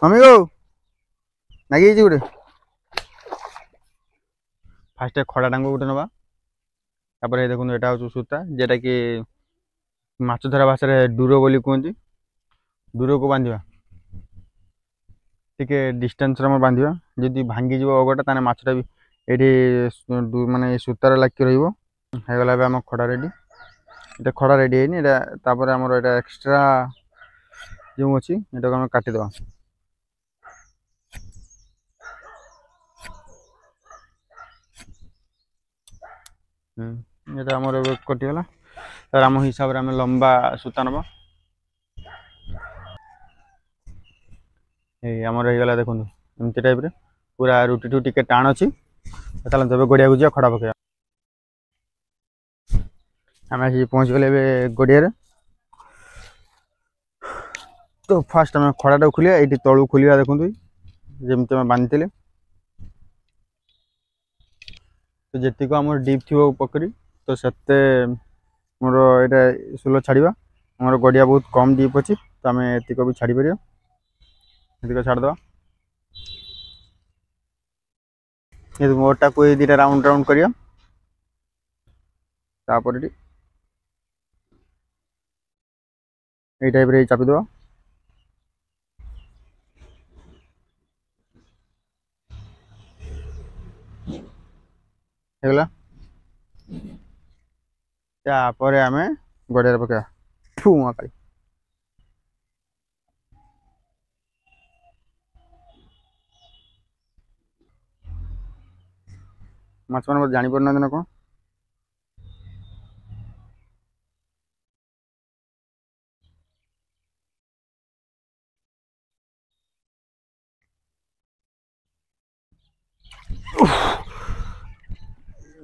Mummy गो नागी गोटे fast खड़ा डांग गोटे नवा देखो यहाँ हूँ सूता जेटा कि माछ धरा भाषा डूर बोली कहते दूर को बांधा टिके डिस्टेंस बांधा जदि भांगी जीव अगटा ताने माछटा भी ये माने सूतार लाग रहीगला आम खड़ा रेडी ये खड़ा रेडी है तापर आमर ये एक्सट्रा जो अच्छी ये काटिद ये आमर कटिगला तर आम हिसाब से आम लंबा सूता नवा आमर होगा देखो एमती टाइप रे पूरा रुटी टू टिके टाण अच्छी चलते गड़िया को जा खड़ा पकड़ा आम आसी पहुँच गले गड़िया तो फास्ट आम खड़ा खोलिया ये तलू खोलिया देखो जमी आम बांधि तो जी आम डीप थी पकड़ी तो सेते मोर ये सोल छाड़ा मोर गड़िया बहुत कम डीप अच्छी तो आम एतिक भी छाड़ी पार एतिक छाड़द ये मोटा को दीटा राउंड राउंड करिया तापर ये टाइप रे चापी दवा हेगला तापर आम गड़िया पका ठुआ काली माछ मैंने जानी पार ना कौन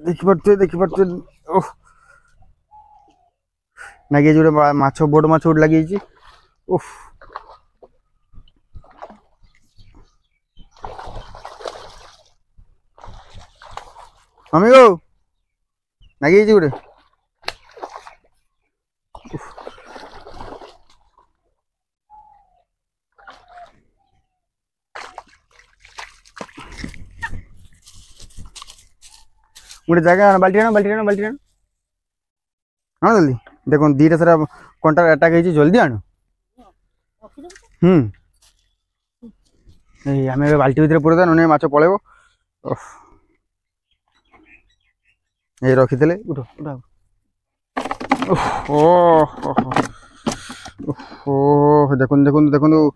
देखिपे नागे जो माछ बड़ माछ गोटे लगी उफ मम्मी गो नागे गोटे गोटे जगह बाल्टी आण जल्दी देखो दीटा सारा कंटा अटाक है जल्दी आण आम बाल्टी भर पूरा ना माछ पलैब ये रखी थे उठ ओह देखो देखो देखो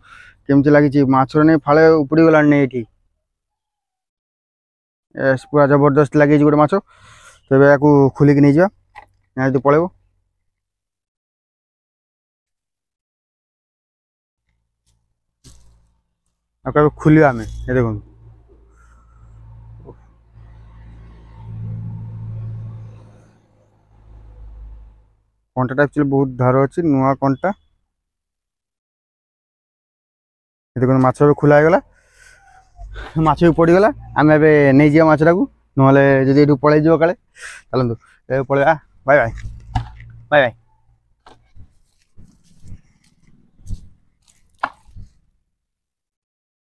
केमती लगी माछर नहीं फाले उपड़ी गला नहीं पूरा जबरदस्त लगे गोटे माछ तो या खोलिक नहीं जा यहाँ पलैब खोलिया आम ये देखो कंटा एक्चुअली बहुत धार अच्छी नुआ कंटा देखो माछ खोला गला माछ भी पड़गला आम ए नहीं जा माछटा को ना जब ये पलि काले चलतु पलैया बाय बाय बाय बाय।